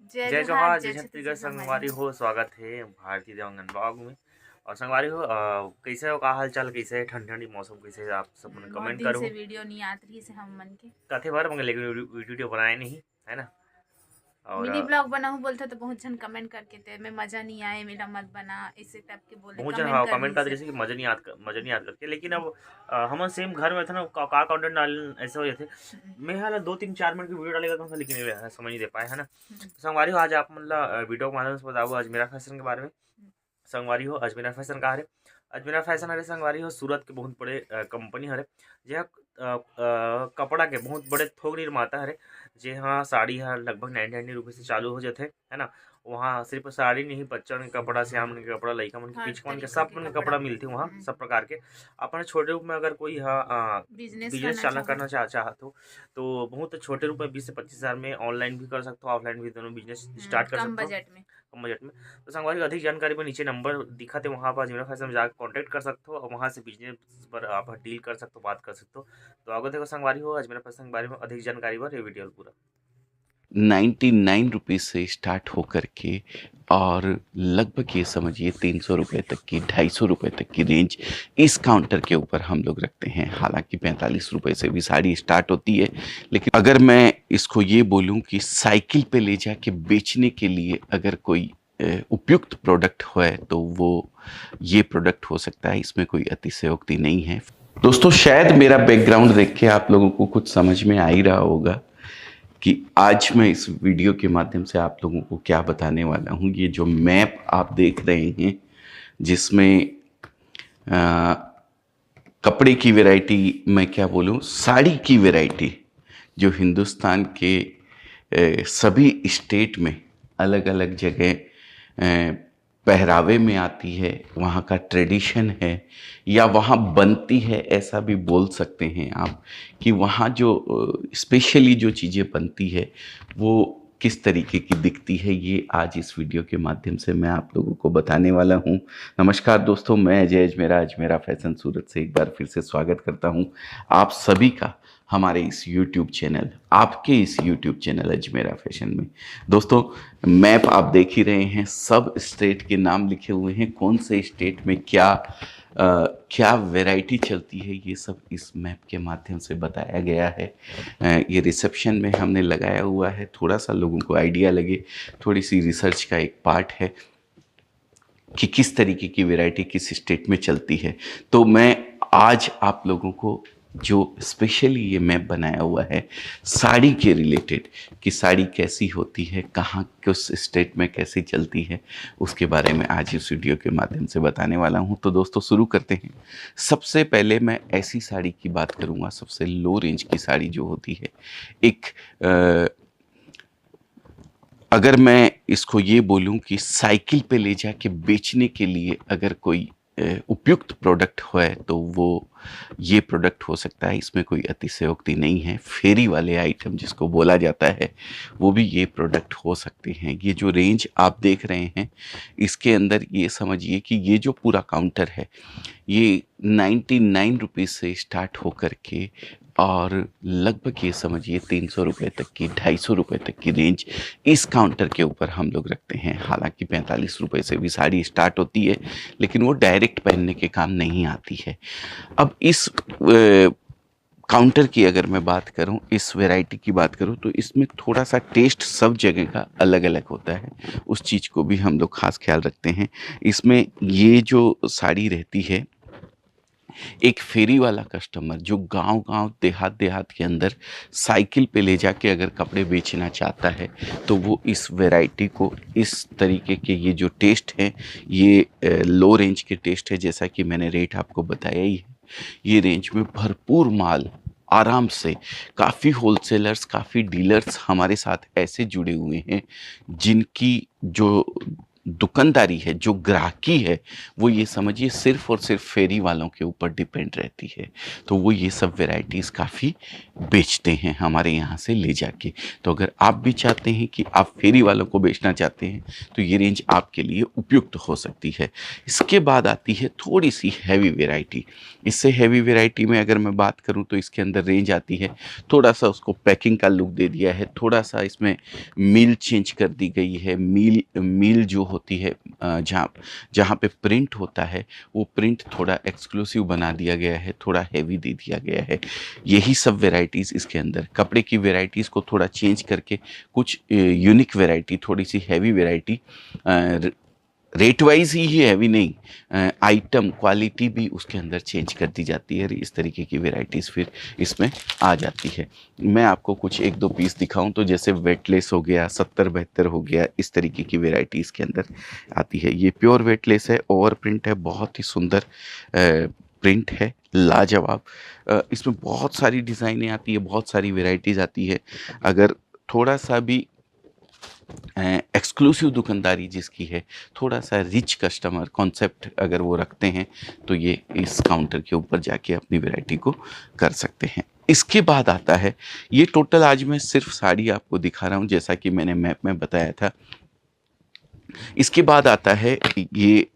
जय जोहार जय छत्तीसगढ़ संगवारी हो। स्वागत है भारतीय देवांगन ब्लॉग में। और संगवारी हो कैसे हो, का हाल चाल, कैसे है ठंडी ठंडी मौसम, कैसे है आप सब मन बहुत कमेंट दिन करो। से वीडियो नहीं आत रही से हम मन के कथे बार मंगे लेकिन वीडियो बनाए नहीं है ना। और मिनी ब्लॉग बनाऊं बोलते तो बहुत जन कमेंट करके थे मैं मजा नहीं आए मेरा मत बना इसे टाइप के बोले बहुत जन कमेंट हाँ कर कमेंट रही करते से। जैसे कि मजा नहीं याद करके, लेकिन अब हम सेम घर में थे ना, का कंटेंट डाल ऐसे हो जाते। मैं हाल 2 3 4 मिनट की वीडियो डालेगा कौन सा, लेकिन ये समझ नहीं दे पाए है ना। तो संगवारी हो आज आप मतलब वीडियो के माध्यम से बताओ अजमेरा फैशन के बारे में। संगवारी हो अजमेरा फैशन का हरे, अजमेरा फैशन हरे संगवारी हो सूरत के बहुत बड़े कंपनी हरे। जे कपड़ा के बहुत बड़े थोक निर्माता हरे। जे हाँ साड़ी ह लगभग 90 रुपये से चालू हो जाते है ना। वहाँ सिर्फ साड़ी नहीं, बच्चन के कपड़ा, सियान मन के कपड़ा, लइका मन के, हर पिचका मन के, तरीका सब के मन के कपड़ा कपड़ा मिलते वहाँ सब प्रकार के। अपन छोटे रूप में अगर कोई बिजनेस बिजनेस करना चालू चाहो करना चाहत हो तो बहुत छोटे रूप में 20 से 25 हज़ार में ऑनलाइन भी कर सकते हो, ऑफलाइन भी दोनों बिजनेस स्टार्ट कर कम सकते हो बजट में। कम बजट में। तो संगवारी अधिक जानकारी पर नीचे नंबर दिखा थे, वहाँ पर अजमेरा फैशन में जाकर कॉन्टैक्ट कर सकते हो और वहाँ से बिजनेस पर आप डील कर सकते हो, बात कर सकते हो। तो आगे देखो संगवारी हो अजमेरा फैशन के बारे में अधिक जानकारी पर ये वीडियो पूरा 99 रुपीज़ से स्टार्ट होकर के और लगभग ये समझिए 300 रुपये तक की 250 रुपये तक की रेंज इस काउंटर के ऊपर हम लोग रखते हैं। हालांकि 45 रुपये से भी साड़ी स्टार्ट होती है, लेकिन अगर मैं इसको ये बोलूं कि साइकिल पे ले जाके बेचने के लिए अगर कोई उपयुक्त प्रोडक्ट है तो वो ये प्रोडक्ट हो सकता है। इसमें कोई अतिशयोक्ति नहीं है। दोस्तों, शायद मेरा बैकग्राउंड देख के आप लोगों को कुछ समझ में आ ही रहा होगा कि आज मैं इस वीडियो के माध्यम से आप लोगों को क्या बताने वाला हूँ। ये जो मैप आप देख रहे हैं जिसमें कपड़े की वैरायटी, मैं क्या बोलूँ, साड़ी की वैरायटी जो हिंदुस्तान के सभी स्टेट में अलग अलग जगह पहरावे में आती है, वहाँ का ट्रेडिशन है या वहाँ बनती है, ऐसा भी बोल सकते हैं आप कि वहाँ जो स्पेशली जो चीज़ें बनती है वो किस तरीके की दिखती है, ये आज इस वीडियो के माध्यम से मैं आप लोगों को बताने वाला हूँ। नमस्कार दोस्तों, मैं अजय अजमेरा फैशन सूरत से एक बार फिर से स्वागत करता हूँ आप सभी का हमारे इस YouTube चैनल, आपके इस YouTube चैनल अजमेरा फैशन में। दोस्तों, मैप आप देख ही रहे हैं, सब स्टेट के नाम लिखे हुए हैं, कौन से स्टेट में क्या वैरायटी चलती है, ये सब इस मैप के माध्यम से बताया गया है। ये रिसेप्शन में हमने लगाया हुआ है, थोड़ा सा लोगों को आइडिया लगे, थोड़ी सी रिसर्च का एक पार्ट है कि किस तरीके की वैरायटी किस स्टेट में चलती है। तो मैं आज आप लोगों को जो स्पेशली ये मैप बनाया हुआ है साड़ी के रिलेटेड, कि साड़ी कैसी होती है, कहाँ किस स्टेट में कैसी चलती है, उसके बारे में आज इस वीडियो के माध्यम से बताने वाला हूँ। तो दोस्तों, शुरू करते हैं। सबसे पहले मैं ऐसी साड़ी की बात करूँगा, सबसे लो रेंज की साड़ी जो होती है। एक अगर मैं इसको ये बोलूं कि साइकिल पे ले जाके बेचने के लिए अगर कोई उपयुक्त प्रोडक्ट है तो वो ये प्रोडक्ट हो सकता है। इसमें कोई अतिशयोक्ति नहीं है। फेरी वाले आइटम जिसको बोला जाता है वो भी ये प्रोडक्ट हो सकते हैं। ये जो रेंज आप देख रहे हैं इसके अंदर ये समझिए कि ये जो पूरा काउंटर है ये 99 रुपीज़ से स्टार्ट होकर के और लगभग ये समझिए 300 रुपये तक की 250 रुपये तक की रेंज इस काउंटर के ऊपर हम लोग रखते हैं। हालांकि 45 रुपये से भी साड़ी स्टार्ट होती है, लेकिन वो डायरेक्ट पहनने के काम नहीं आती है। अब इस काउंटर की अगर मैं बात करूं, इस वैरायटी की बात करूं, तो इसमें थोड़ा सा टेस्ट सब जगह का अलग अलग होता है। उस चीज़ को भी हम लोग खास ख्याल रखते हैं। इसमें ये जो साड़ी रहती है, एक फेरी वाला कस्टमर जो गांव-गांव, देहात-देहात के अंदर साइकिल पे ले जाके अगर कपड़े बेचना चाहता है तो वो इस वैरायटी को, इस तरीके के ये जो टेस्ट है, ये लो रेंज के टेस्ट है। जैसा कि मैंने रेट आपको बताया ही है, ये रेंज में भरपूर माल आराम से, काफ़ी होलसेलर्स, काफ़ी डीलर्स हमारे साथ ऐसे जुड़े हुए हैं जिनकी जो दुकानदारी है, जो ग्राहकी है, वो ये समझिए सिर्फ़ और सिर्फ़ फेरी वालों के ऊपर डिपेंड रहती है। तो वो ये सब वैराइटीज़ काफ़ी बेचते हैं हमारे यहाँ से ले जाके। तो अगर आप भी चाहते हैं कि आप फेरी वालों को बेचना चाहते हैं, तो ये रेंज आपके लिए उपयुक्त हो सकती है। इसके बाद आती है थोड़ी-सी हेवी वैराइटी। इससे हेवी वैराइटी में अगर मैं बात करूँ तो इसके अंदर रेंज आती है, थोड़ा-सा उसको पैकिंग का लुक दे दिया है, थोड़ा-सा इसमें मील चेंज कर दी गई है। मील मील जो होती है जहाँ जहाँ पे प्रिंट होता है, वो प्रिंट थोड़ा एक्सक्लूसिव बना दिया गया है, थोड़ा हेवी दे दिया गया है। यही सब वैराइटीज़ इसके अंदर, कपड़े की वैराइटीज़ को थोड़ा चेंज करके कुछ यूनिक वैराइटी, थोड़ी-सी हेवी वैराइटी, रेट वाइज ही हैवी नहीं, आइटम क्वालिटी भी उसके अंदर चेंज कर दी जाती है। इस तरीके की वैराइटीज़ फिर इसमें आ जाती है। मैं आपको कुछ 1-2 पीस दिखाऊं तो जैसे वेटलेस हो गया, 70-72 हो गया, इस तरीके की वैराइटी इसके अंदर आती है। ये प्योर वेटलेस है, ओवर प्रिंट है, बहुत ही सुंदर प्रिंट है, लाजवाब। इसमें बहुत सारी डिज़ाइनें आती है, बहुत सारी वैराइटीज़ आती है। अगर थोड़ा सा भी एक्सक्लूसिव दुकानदारी जिसकी है, थोड़ा सा रिच कस्टमर कॉन्सेप्ट अगर वो रखते हैं, तो ये इस काउंटर के ऊपर जाके अपनी वैरायटी को कर सकते हैं। इसके बाद आता है, ये टोटल आज मैं सिर्फ साड़ी आपको दिखा रहा हूँ, जैसा कि मैंने मैप में बताया था। इसके बाद आता है ये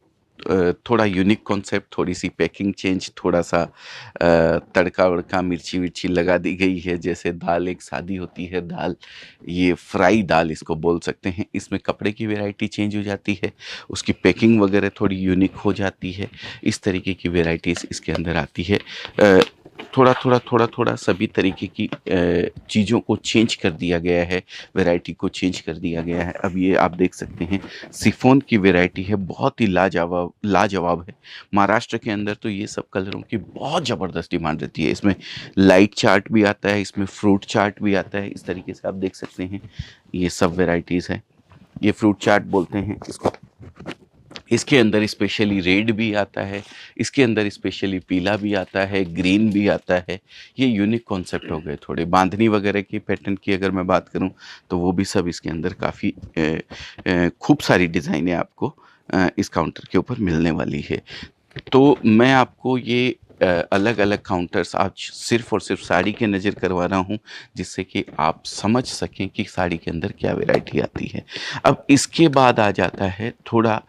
थोड़ा यूनिक कॉन्सेप्ट, थोड़ी सी पैकिंग चेंज, थोड़ा सा तड़का वड़का मिर्ची विर्ची लगा दी गई है। जैसे दाल, एक शादी होती है दाल, ये फ्राई दाल इसको बोल सकते हैं। इसमें कपड़े की वैरायटी चेंज हो जाती है, उसकी पैकिंग वगैरह थोड़ी यूनिक हो जाती है। इस तरीके की वैराइटीज़ इसके अंदर आती है। थोड़ा सभी तरीके की चीज़ों को चेंज कर दिया गया है, वैरायटी को चेंज कर दिया गया है। अब ये आप देख सकते हैं शिफॉन की वैरायटी है, बहुत ही लाजवाब है। महाराष्ट्र के अंदर तो ये सब कलरों की बहुत ज़बरदस्त डिमांड रहती है। इसमें लाइट चार्ट भी आता है, इसमें फ्रूट चार्ट भी आता है। इस तरीके से आप देख सकते हैं, ये सब वैराइटीज़ है। ये फ्रूट चार्ट बोलते हैं इसको। इसके अंदर स्पेशली रेड भी आता है, इसके अंदर स्पेशली पीला भी आता है, ग्रीन भी आता है। ये यूनिक कॉन्सेप्ट हो गए। थोड़े बांधनी वगैरह की पैटर्न की अगर मैं बात करूं तो वो भी सब इसके अंदर काफ़ी खूब सारी डिज़ाइनें आपको इस काउंटर के ऊपर मिलने वाली है। तो मैं आपको ये अलग अलग काउंटर्स आज सिर्फ़ और सिर्फ साड़ी के नज़र करवा रहा हूँ, जिससे कि आप समझ सकें कि साड़ी के अंदर क्या वैरायटी आती है। अब इसके बाद आ जाता है थोड़ा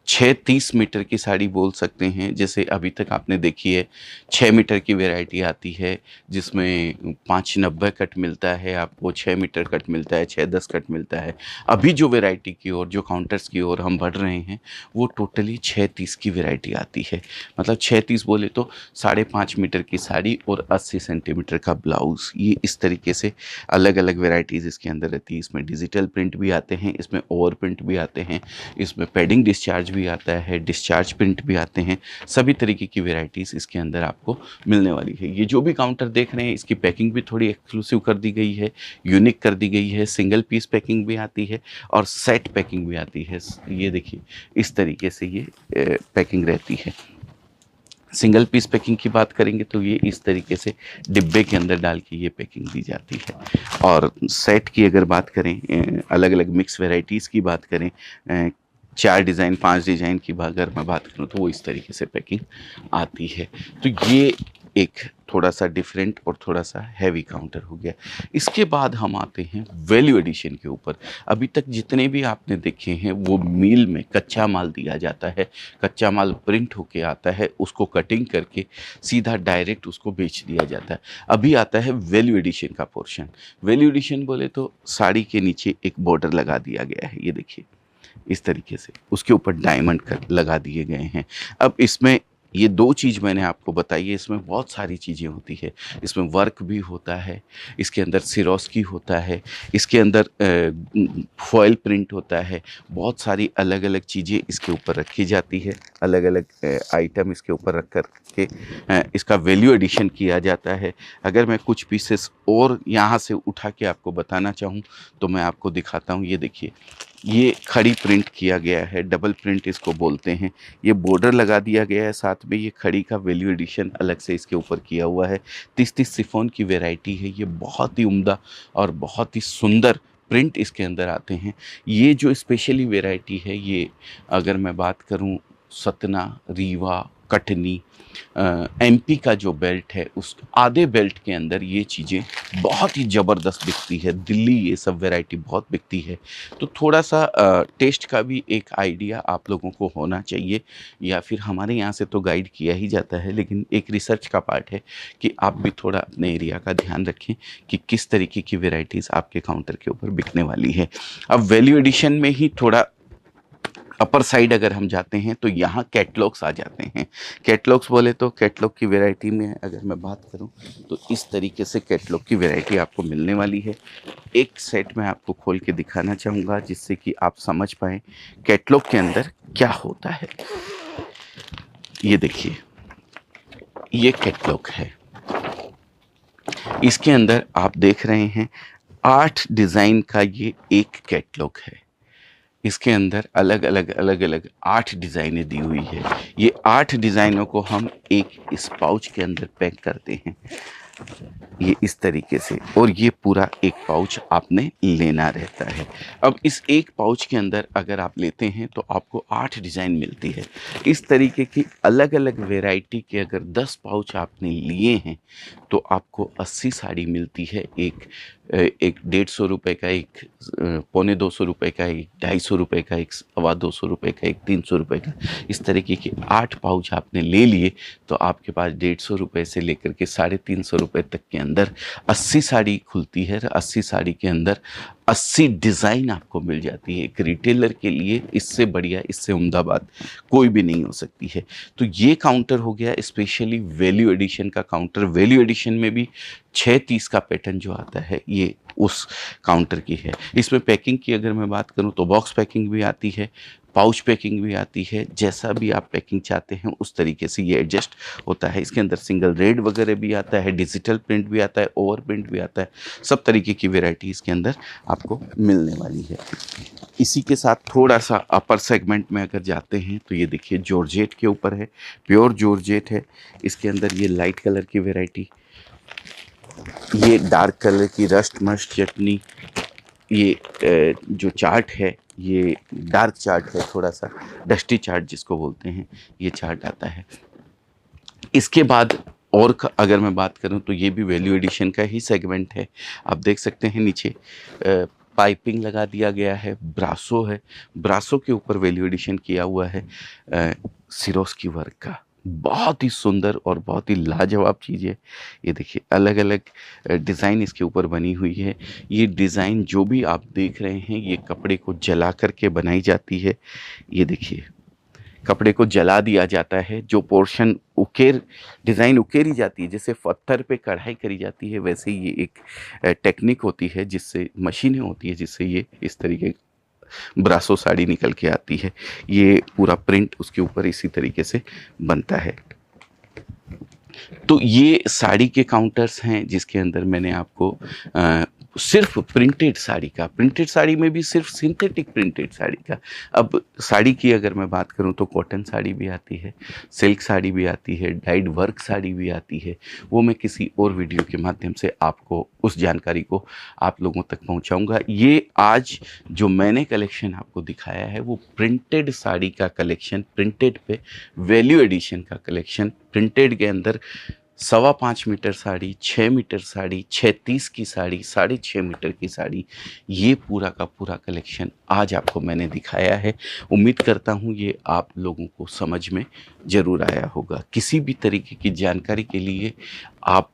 6-30 मीटर की साड़ी बोल सकते हैं। जैसे अभी तक आपने देखी है 6 मीटर की वैरायटी आती है, जिसमें 590 कट मिलता है आपको, 6 मीटर कट मिलता है, 610 कट मिलता है। अभी जो वैरायटी की ओर, जो काउंटर्स की ओर हम बढ़ रहे हैं, वो टोटली 630 की वैरायटी आती है। मतलब 630 बोले तो 5.5 मीटर की साड़ी और 80 सेंटीमीटर का ब्लाउज़। ये इस तरीके से अलग अलग वैरायटीज़ इसके अंदर रहती है। इसमें डिजिटल प्रिंट भी आते हैं, इसमें ओवर प्रिंट भी आते हैं, इसमें पैडिंग डिस्चार्ज भी आता है, डिस्चार्ज प्रिंट भी आते हैं। सभी तरीके की वैरायटीज़ इसके अंदर आपको मिलने वाली है। ये जो भी काउंटर देख रहे हैं, इसकी पैकिंग भी थोड़ी एक्सक्लूसिव कर दी गई है, यूनिक कर दी गई है। सिंगल पीस पैकिंग भी आती है और सेट पैकिंग भी आती है। ये देखिए, इस तरीके से ये पैकिंग रहती है। सिंगल पीस पैकिंग की बात करेंगे तो ये इस तरीके से डिब्बे के अंदर डाल के ये पैकिंग दी जाती है। और सेट की अगर बात करें, अलग अलग मिक्स वैराइटीज़ की बात करें, 4 डिज़ाइन 5 डिज़ाइन की अगर मैं बात करूँ तो वो इस तरीके से पैकिंग आती है। तो ये एक थोड़ा सा डिफरेंट और थोड़ा सा हैवी काउंटर हो गया। इसके बाद हम आते हैं वैल्यू एडिशन के ऊपर। अभी तक जितने भी आपने देखे हैं वो मिल में कच्चा माल दिया जाता है, कच्चा माल प्रिंट होके आता है, उसको कटिंग करके सीधा डायरेक्ट उसको बेच दिया जाता है। अभी आता है वैल्यू एडिशन का पोर्शन। वैल्यू एडिशन बोले तो साड़ी के नीचे एक बॉर्डर लगा दिया गया है, ये देखिए इस तरीके से, उसके ऊपर डायमंड लगा दिए गए हैं। अब इसमें ये 2 चीज़ मैंने आपको बताई है, इसमें बहुत सारी चीज़ें होती है। इसमें वर्क भी होता है, इसके अंदर सिरोस्की होता है, इसके अंदर फॉयल प्रिंट होता है, बहुत सारी अलग अलग चीज़ें इसके ऊपर रखी जाती है। अलग अलग आइटम इसके ऊपर रख कर के इसका वैल्यू एडिशन किया जाता है। अगर मैं कुछ पीसेस और यहाँ से उठा के आपको बताना चाहूँ तो मैं आपको दिखाता हूँ। ये देखिए, ये खड़ी प्रिंट किया गया है, डबल प्रिंट इसको बोलते हैं। ये बॉर्डर लगा दिया गया है, साथ में ये खड़ी का वैल्यू एडिशन अलग से इसके ऊपर किया हुआ है। 30-30 शिफॉन की वैरायटी है। ये बहुत ही उम्दा और बहुत ही सुंदर प्रिंट इसके अंदर आते हैं। ये जो स्पेशली वैरायटी है, ये अगर मैं बात करूं सतना, रीवा, कटनी, एमपी का जो बेल्ट है उस आधे बेल्ट के अंदर ये चीज़ें बहुत ही ज़बरदस्त बिकती है। दिल्ली ये सब वैरायटी बहुत बिकती है। तो थोड़ा सा टेस्ट का भी एक आइडिया आप लोगों को होना चाहिए, या फिर हमारे यहाँ से तो गाइड किया ही जाता है, लेकिन एक रिसर्च का पार्ट है कि आप भी थोड़ा अपने एरिया का ध्यान रखें कि किस तरीके की वैरायटीज़ आपके काउंटर के ऊपर बिकने वाली है। अब वैल्यू एडिशन में ही थोड़ा अपर साइड अगर हम जाते हैं तो यहाँ कैटलॉग्स आ जाते हैं। कैटलॉग्स बोले तो कैटलॉग की वैरायटी में अगर मैं बात करूँ तो इस तरीके से कैटलॉग की वैरायटी आपको मिलने वाली है। एक सेट मैं आपको खोल के दिखाना चाहूँगा जिससे कि आप समझ पाएँ कैटलॉग के अंदर क्या होता है। ये देखिए, ये कैटलॉग है। इसके अंदर आप देख रहे हैं 8 डिज़ाइन का ये एक कैटलॉग है। इसके अंदर अलग अलग 8 डिज़ाइनें दी हुई है। ये 8 डिज़ाइनों को हम एक इस पाउच के अंदर पैक करते हैं, ये इस तरीके से, और ये पूरा एक पाउच आपने लेना रहता है। अब इस एक पाउच के अंदर अगर आप लेते हैं तो आपको 8 डिज़ाइन मिलती है। इस तरीके की अलग अलग वैरायटी के अगर 10 पाउच आपने लिए हैं तो आपको 80 साड़ी मिलती है। एक 150 रुपये का, एक 250 रुपये का, एक 250 रुपये का, एक 225 रुपये का, एक 300 रुपये का। इस तरीके के 8 पाउच आपने ले लिए तो आपके पास 150 रुपये से लेकर के 350 रुपये तक के अंदर 80 साड़ी खुलती है। 80 साड़ी के अंदर 80 डिज़ाइन आपको मिल जाती है। एक रिटेलर के लिए इससे बढ़िया, इससे उम्दा बात कोई भी नहीं हो सकती है। तो ये काउंटर हो गया स्पेशली वैल्यू एडिशन का काउंटर। वैल्यू एडिशन में भी 630 का पैटर्न जो आता है ये उस काउंटर की है। इसमें पैकिंग की अगर मैं बात करूं तो बॉक्स पैकिंग भी आती है, पाउच पैकिंग भी आती है। जैसा भी आप पैकिंग चाहते हैं उस तरीके से ये एडजस्ट होता है। इसके अंदर सिंगल रेड वगैरह भी आता है, डिजिटल प्रिंट भी आता है, ओवर प्रिंट भी आता है। सब तरीके की वैरायटी इसके अंदर आपको मिलने वाली है। इसी के साथ थोड़ा सा अपर सेगमेंट में अगर जाते हैं तो ये देखिए जॉर्जेट के ऊपर है, प्योर जॉर्जेट है। इसके अंदर ये लाइट कलर की वैरायटी, ये डार्क कलर की रस्ट मस्ट चटनी, ये जो चार्ट है ये डार्क चार्ट है, थोड़ा सा डस्टी चार्ट जिसको बोलते हैं, ये चार्ट आता है। इसके बाद और अगर मैं बात करूं तो ये भी वैल्यू एडिशन का ही सेगमेंट है। आप देख सकते हैं नीचे पाइपिंग लगा दिया गया है, ब्रासो है, ब्रासो के ऊपर वैल्यू एडिशन किया हुआ है सिरोस्की वर्क का। बहुत ही सुंदर और बहुत ही लाजवाब चीज़ है। ये देखिए अलग अलग डिज़ाइन इसके ऊपर बनी हुई है। ये डिज़ाइन जो भी आप देख रहे हैं ये कपड़े को जला करके बनाई जाती है। ये देखिए कपड़े को जला दिया जाता है, जो पोर्शन डिज़ाइन उकेरी जाती है, जैसे पत्थर पे कढ़ाई करी जाती है वैसे ये एक टेक्निक होती है, जिससे मशीनें होती है जिससे ये इस तरीके ब्रासो साड़ी निकल के आती है। ये पूरा प्रिंट उसके ऊपर इसी तरीके से बनता है। तो ये साड़ी के काउंटर्स हैं जिसके अंदर मैंने आपको सिर्फ प्रिंटेड साड़ी का, प्रिंटेड साड़ी में भी सिर्फ सिंथेटिक प्रिंटेड साड़ी का। अब साड़ी की अगर मैं बात करूं तो कॉटन साड़ी भी आती है, सिल्क साड़ी भी आती है, डाइड वर्क साड़ी भी आती है। वो मैं किसी और वीडियो के माध्यम से आपको उस जानकारी को आप लोगों तक पहुंचाऊंगा। ये आज जो मैंने कलेक्शन आपको दिखाया है वो प्रिंटेड साड़ी का कलेक्शन, प्रिंटेड पे वैल्यू एडिशन का कलेक्शन। प्रिंटेड के अंदर 5.25 मीटर साड़ी, 6 मीटर साड़ी, 630 की साड़ी, 6.5 मीटर की साड़ी, ये पूरा का पूरा कलेक्शन आज आपको मैंने दिखाया है। उम्मीद करता हूँ ये आप लोगों को समझ में ज़रूर आया होगा। किसी भी तरीके की जानकारी के लिए आप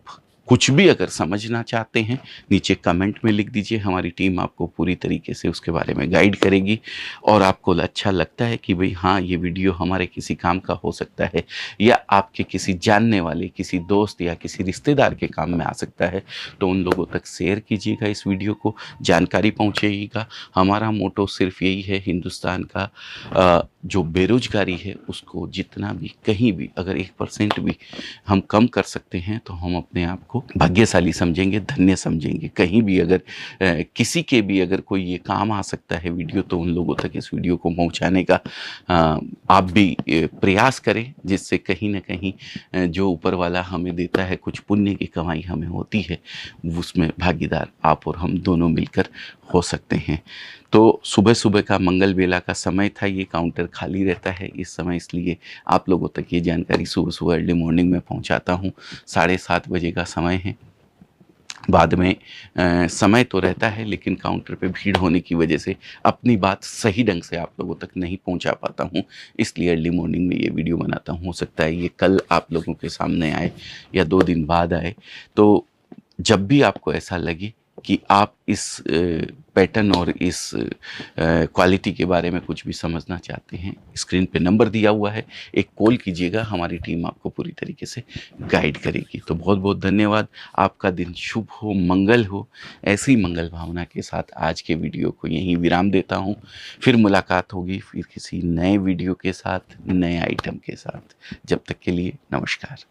कुछ भी अगर समझना चाहते हैं नीचे कमेंट में लिख दीजिए, हमारी टीम आपको पूरी तरीके से उसके बारे में गाइड करेगी। और आपको अच्छा लगता है कि भाई हाँ ये वीडियो हमारे किसी काम का हो सकता है, या आपके किसी जानने वाले, किसी दोस्त या किसी रिश्तेदार के काम में आ सकता है, तो उन लोगों तक शेयर कीजिएगा इस वीडियो को, जानकारी पहुँचाइएगा। हमारा मोटो सिर्फ यही है, हिंदुस्तान का जो बेरोजगारी है उसको जितना भी कहीं भी अगर 1% भी हम कम कर सकते हैं तो हम अपने आप को भाग्यशाली समझेंगे, धन्य समझेंगे। कहीं भी अगर किसी के भी अगर कोई ये काम आ सकता है वीडियो, तो उन लोगों तक इस वीडियो को पहुंचाने का आप भी प्रयास करें, जिससे कहीं ना कहीं जो ऊपर वाला हमें देता है, कुछ पुण्य की कमाई हमें होती है, उसमें भागीदार आप और हम दोनों मिलकर हो सकते हैं। तो सुबह सुबह का मंगल बेला का समय था, ये काउंटर खाली रहता है इस समय, इसलिए आप लोगों तक ये जानकारी सुबह सुबह अर्ली मॉर्निंग में पहुंचाता हूं। 7:30 बजे का समय है। बाद में समय तो रहता है, लेकिन काउंटर पे भीड़ होने की वजह से अपनी बात सही ढंग से आप लोगों तक नहीं पहुंचा पाता हूं, इसलिए अर्ली मॉर्निंग में ये वीडियो बनाता हूं। हो सकता है ये कल आप लोगों के सामने आए या 2 दिन बाद आए। तो जब भी आपको ऐसा लगे कि आप इस पैटर्न और इस क्वालिटी के बारे में कुछ भी समझना चाहते हैं, स्क्रीन पे नंबर दिया हुआ है, एक कॉल कीजिएगा, हमारी टीम आपको पूरी तरीके से गाइड करेगी। तो बहुत बहुत धन्यवाद। आपका दिन शुभ हो, मंगल हो। ऐसी मंगल भावना के साथ आज के वीडियो को यहीं विराम देता हूँ। फिर मुलाकात होगी, फिर किसी नए वीडियो के साथ, नए आइटम के साथ। जब तक के लिए नमस्कार।